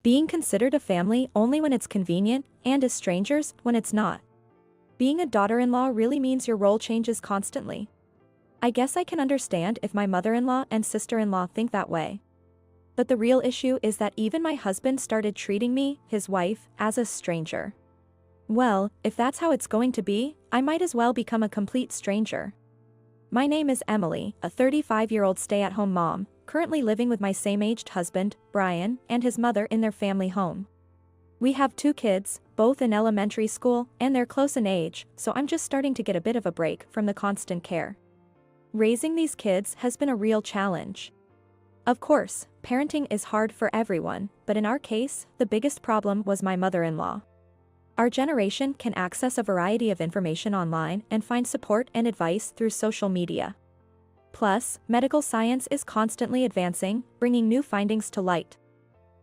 Being considered a family only when it's convenient, and as strangers when it's not. Being a daughter-in-law really means your role changes constantly. I guess I can understand if my mother-in-law and sister-in-law think that way. But the real issue is that even my husband started treating me, his wife, as a stranger. Well, if that's how it's going to be, I might as well become a complete stranger. My name is Emily, a 35-year-old stay-at-home mom, currently living with my same-aged husband, Brian, and his mother in their family home. We have 2 kids, both in elementary school, and they're close in age, so I'm just starting to get a bit of a break from the constant care. Raising these kids has been a real challenge. Of course, parenting is hard for everyone, but in our case, the biggest problem was my mother-in-law. Our generation can access a variety of information online and find support and advice through social media. Plus, medical science is constantly advancing, bringing new findings to light.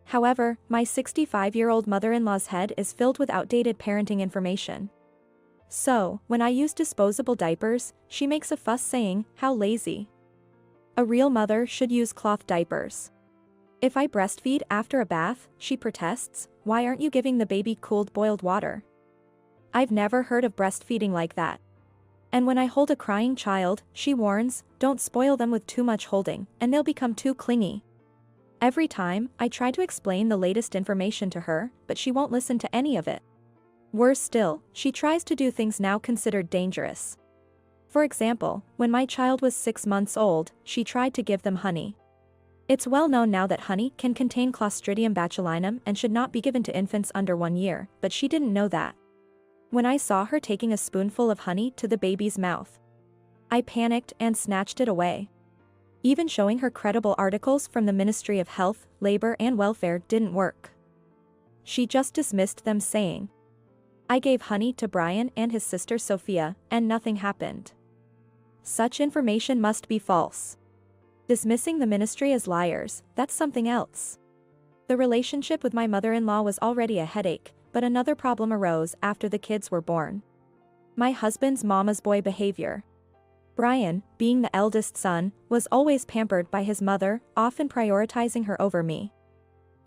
However, my 65-year-old mother-in-law's head is filled with outdated parenting information. So, when I use disposable diapers, she makes a fuss saying, "How lazy. A real mother should use cloth diapers." If I breastfeed after a bath, she protests, "Why aren't you giving the baby cooled boiled water?" I've never heard of breastfeeding like that. And when I hold a crying child, she warns, "Don't spoil them with too much holding, and they'll become too clingy." Every time, I try to explain the latest information to her, but she won't listen to any of it. Worse still, she tries to do things now considered dangerous. For example, when my child was 6 months old, she tried to give them honey. It's well known now that honey can contain Clostridium botulinum and should not be given to infants under 1 year, but she didn't know that. When I saw her taking a spoonful of honey to the baby's mouth, I panicked and snatched it away. Even showing her credible articles from the Ministry of Health, Labor and Welfare didn't work. She just dismissed them saying, "I gave honey to Brian and his sister Sophia, and nothing happened." Such information must be false. Dismissing the ministry as liars, that's something else. The relationship with my mother-in-law was already a headache, but another problem arose after the kids were born. My husband's mama's boy behavior. Brian, being the eldest son, was always pampered by his mother, often prioritizing her over me.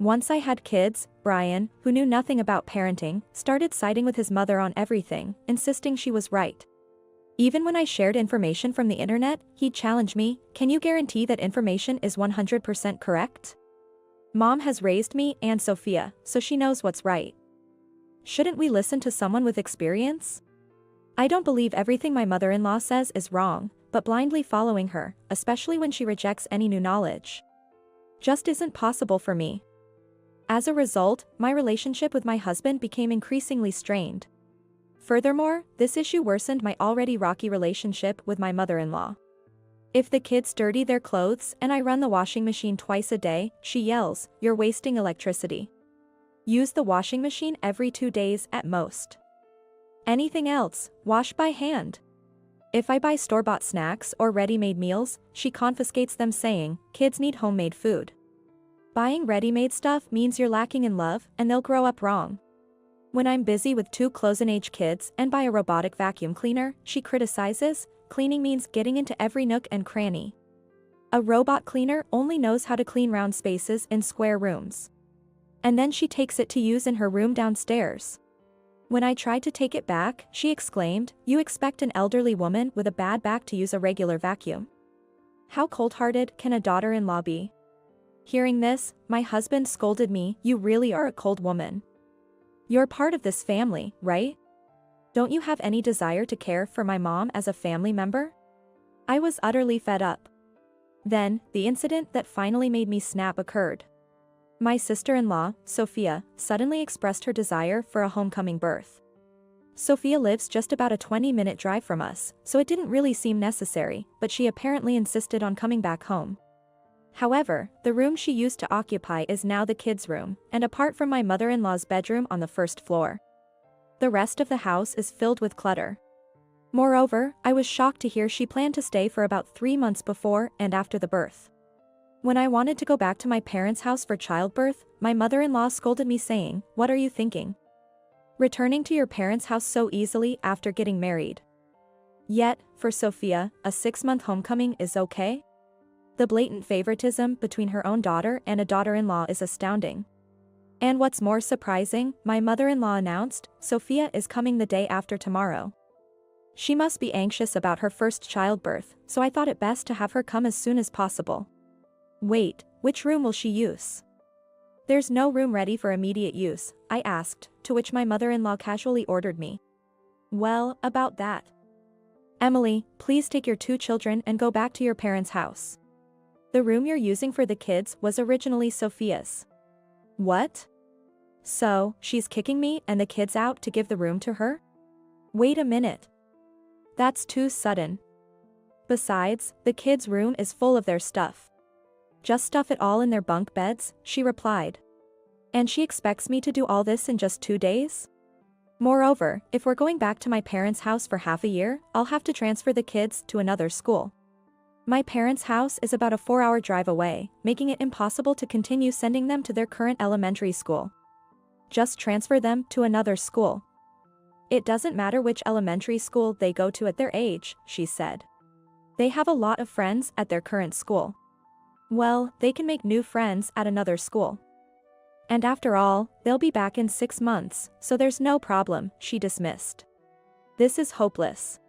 Once I had kids, Brian, who knew nothing about parenting, started siding with his mother on everything, insisting she was right. Even when I shared information from the internet, he'd challenge me, "Can you guarantee that information is 100% correct? Mom has raised me and Sophia, so she knows what's right. Shouldn't we listen to someone with experience?" I don't believe everything my mother-in-law says is wrong, but blindly following her, especially when she rejects any new knowledge, just isn't possible for me. As a result, my relationship with my husband became increasingly strained. Furthermore, this issue worsened my already rocky relationship with my mother-in-law. If the kids dirty their clothes and I run the washing machine twice a day, she yells, "You're wasting electricity. Use the washing machine every 2 days at most. Anything else, wash by hand." If I buy store-bought snacks or ready-made meals, she confiscates them saying, "Kids need homemade food. Buying ready-made stuff means you're lacking in love and they'll grow up wrong." When I'm busy with 2 close-in-age kids and buy a robotic vacuum cleaner, she criticizes, "Cleaning means getting into every nook and cranny. A robot cleaner only knows how to clean round spaces in square rooms." And then she takes it to use in her room downstairs. When I tried to take it back, she exclaimed, "You expect an elderly woman with a bad back to use a regular vacuum? How cold-hearted can a daughter-in-law be?" Hearing this, my husband scolded me, "You really are a cold woman. You're part of this family, right? Don't you have any desire to care for my mom as a family member?" I was utterly fed up. Then, the incident that finally made me snap occurred. My sister-in-law, Sophia, suddenly expressed her desire for a homecoming birth. Sophia lives just about a 20-minute drive from us, so it didn't really seem necessary, but she apparently insisted on coming back home. However, the room she used to occupy is now the kids' room, and apart from my mother-in-law's bedroom on the first floor, the rest of the house is filled with clutter. Moreover, I was shocked to hear she planned to stay for about 3 months before and after the birth. When I wanted to go back to my parents' house for childbirth, my mother-in-law scolded me saying, "What are you thinking? Returning to your parents' house so easily after getting married?" Yet, for Sophia, a 6-month homecoming is okay? The blatant favoritism between her own daughter and a daughter-in-law is astounding. And what's more surprising, my mother-in-law announced, Sophia is coming the day after tomorrow. She must be anxious about her first childbirth, so I thought it best to have her come as soon as possible. Wait, which room will she use? There's no room ready for immediate use, I asked, to which my mother-in-law casually ordered me. Well, about that. Emily, please take your 2 children and go back to your parents' house. The room you're using for the kids was originally Sophia's. What? So, she's kicking me and the kids out to give the room to her? Wait a minute. That's too sudden. Besides, the kids' room is full of their stuff. Just stuff it all in their bunk beds, she replied. And she expects me to do all this in just 2 days? Moreover, if we're going back to my parents' house for half a year, I'll have to transfer the kids to another school. My parents' house is about a 4-hour drive away, making it impossible to continue sending them to their current elementary school. Just transfer them to another school. It doesn't matter which elementary school they go to at their age, she said. They have a lot of friends at their current school. Well, they can make new friends at another school. And after all, they'll be back in 6 months, so there's no problem, she dismissed. This is hopeless.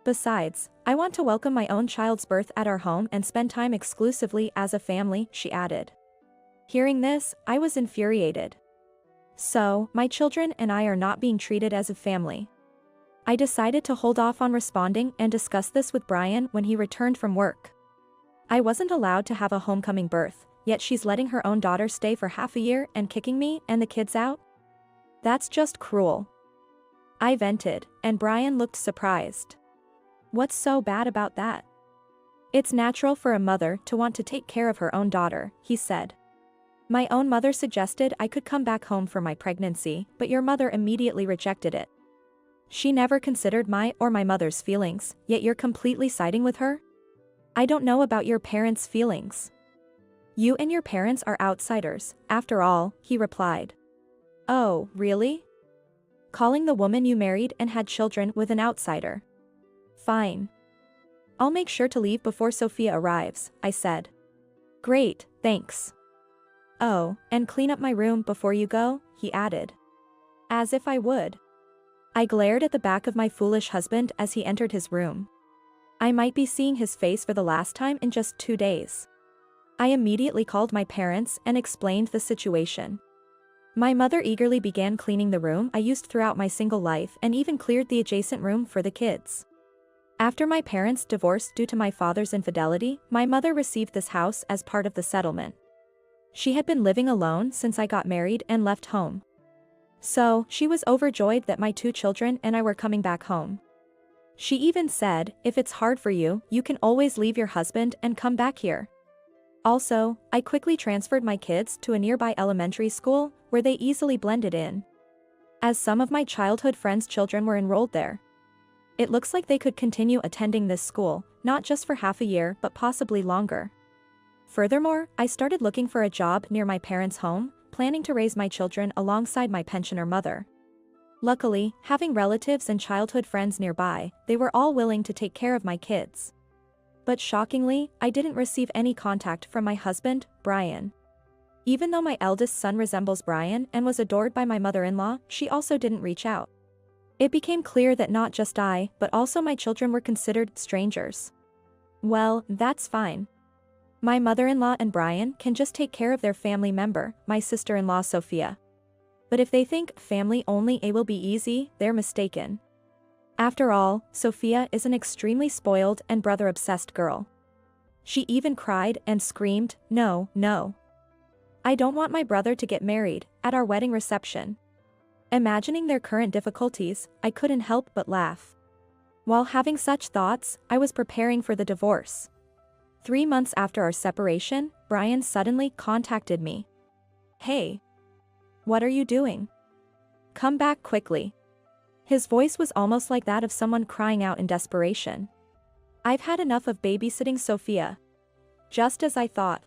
Besides, I want to welcome my own child's birth at our home and spend time exclusively as a family, she added. Hearing this, I was infuriated. So, my children and I are not being treated as a family. I decided to hold off on responding and discuss this with Brian when he returned from work. I wasn't allowed to have a homecoming birth, yet she's letting her own daughter stay for half a year and kicking me and the kids out? That's just cruel. I vented, and Brian looked surprised. What's so bad about that? It's natural for a mother to want to take care of her own daughter, he said. My own mother suggested I could come back home for my pregnancy, but your mother immediately rejected it. She never considered my or my mother's feelings, yet you're completely siding with her? I don't know about your parents' feelings. You and your parents are outsiders, after all, he replied. Oh, really? Calling the woman you married and had children with an outsider. Fine. I'll make sure to leave before Sophia arrives, I said. Great, thanks. Oh, and clean up my room before you go, he added. As if I would. I glared at the back of my foolish husband as he entered his room. I might be seeing his face for the last time in just 2 days. I immediately called my parents and explained the situation. My mother eagerly began cleaning the room I used throughout my single life and even cleared the adjacent room for the kids. After my parents divorced due to my father's infidelity, my mother received this house as part of the settlement. She had been living alone since I got married and left home. So, she was overjoyed that my 2 children and I were coming back home. She even said, if it's hard for you, you can always leave your husband and come back here. Also, I quickly transferred my kids to a nearby elementary school, where they easily blended in. As some of my childhood friends' children were enrolled there. It looks like they could continue attending this school, not just for half a year but possibly longer. Furthermore, I started looking for a job near my parents' home, planning to raise my children alongside my pensioner mother. Luckily, having relatives and childhood friends nearby, they were all willing to take care of my kids. But shockingly, I didn't receive any contact from my husband, Brian. Even though my eldest son resembles Brian and was adored by my mother-in-law, she also didn't reach out. It became clear that not just I, but also my children were considered strangers. Well, that's fine. My mother-in-law and Brian can just take care of their family member, my sister-in-law Sophia. But if they think family only it will be easy, they're mistaken. After all, Sophia is an extremely spoiled and brother-obsessed girl. She even cried and screamed, "No, no. I don't want my brother to get married," at our wedding reception. Imagining their current difficulties, I couldn't help but laugh. While having such thoughts, I was preparing for the divorce. 3 months after our separation, Brian suddenly contacted me. Hey. What are you doing? Come back quickly. His voice was almost like that of someone crying out in desperation. I've had enough of babysitting Sophia. Just as I thought.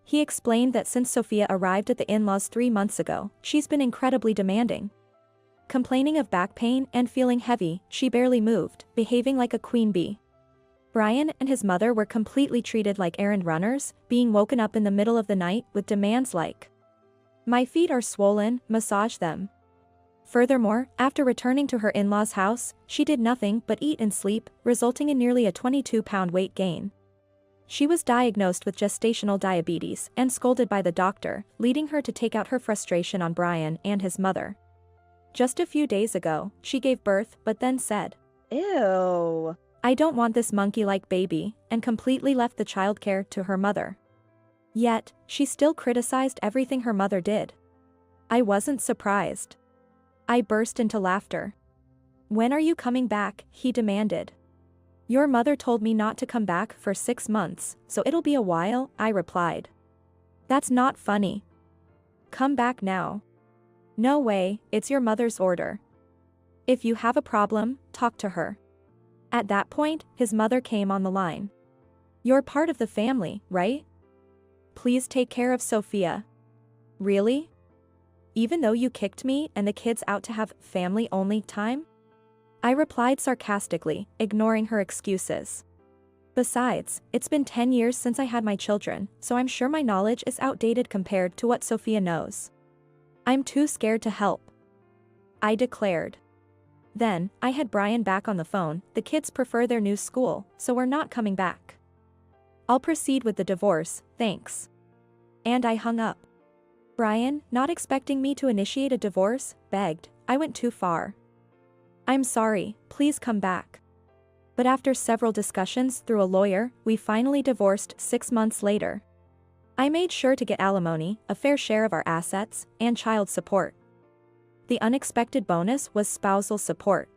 He explained that since Sophia arrived at the in-laws 3 months ago, she's been incredibly demanding. Complaining of back pain and feeling heavy, she barely moved, behaving like a queen bee. Brian and his mother were completely treated like errand runners, being woken up in the middle of the night with demands like, My feet are swollen, massage them. Furthermore, after returning to her in-laws' house, she did nothing but eat and sleep, resulting in nearly a 22-pound weight gain. She was diagnosed with gestational diabetes and scolded by the doctor, leading her to take out her frustration on Brian and his mother. Just a few days ago, she gave birth but then said, "Ew. I don't want this monkey-like baby," and completely left the childcare to her mother. Yet, she still criticized everything her mother did. I wasn't surprised. I burst into laughter. "When are you coming back?" he demanded. "Your mother told me not to come back for 6 months, so it'll be a while," I replied. "That's not funny. Come back now." "No way, it's your mother's order. If you have a problem, talk to her." At that point, his mother came on the line. "You're part of the family, right? Please take care of Sophia." "Really? Even though you kicked me and the kids out to have family-only time?" I replied sarcastically, ignoring her excuses. "Besides, it's been 10 years since I had my children, so I'm sure my knowledge is outdated compared to what Sophia knows. I'm too scared to help," I declared. Then, I had Brian back on the phone. "The kids prefer their new school, so we're not coming back. I'll proceed with the divorce, thanks." And I hung up. Brian, not expecting me to initiate a divorce, begged, "I went too far. I'm sorry, please come back." But after several discussions through a lawyer, we finally divorced 6 months later. I made sure to get alimony, a fair share of our assets, and child support. The unexpected bonus was spousal support.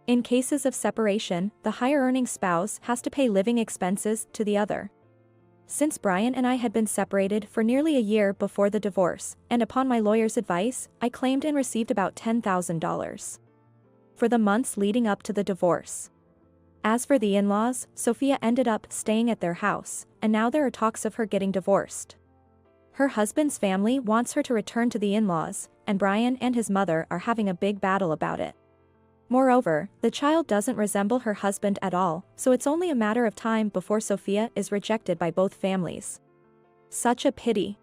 In cases of separation, the higher-earning spouse has to pay living expenses to the other. Since Brian and I had been separated for nearly a year before the divorce, and upon my lawyer's advice, I claimed and received about $10,000 for the months leading up to the divorce. As for the in-laws, Sophia ended up staying at their house, and now there are talks of her getting divorced. Her husband's family wants her to return to the in-laws, and Brian and his mother are having a big battle about it. Moreover, the child doesn't resemble her husband at all, so it's only a matter of time before Sophia is rejected by both families. Such a pity.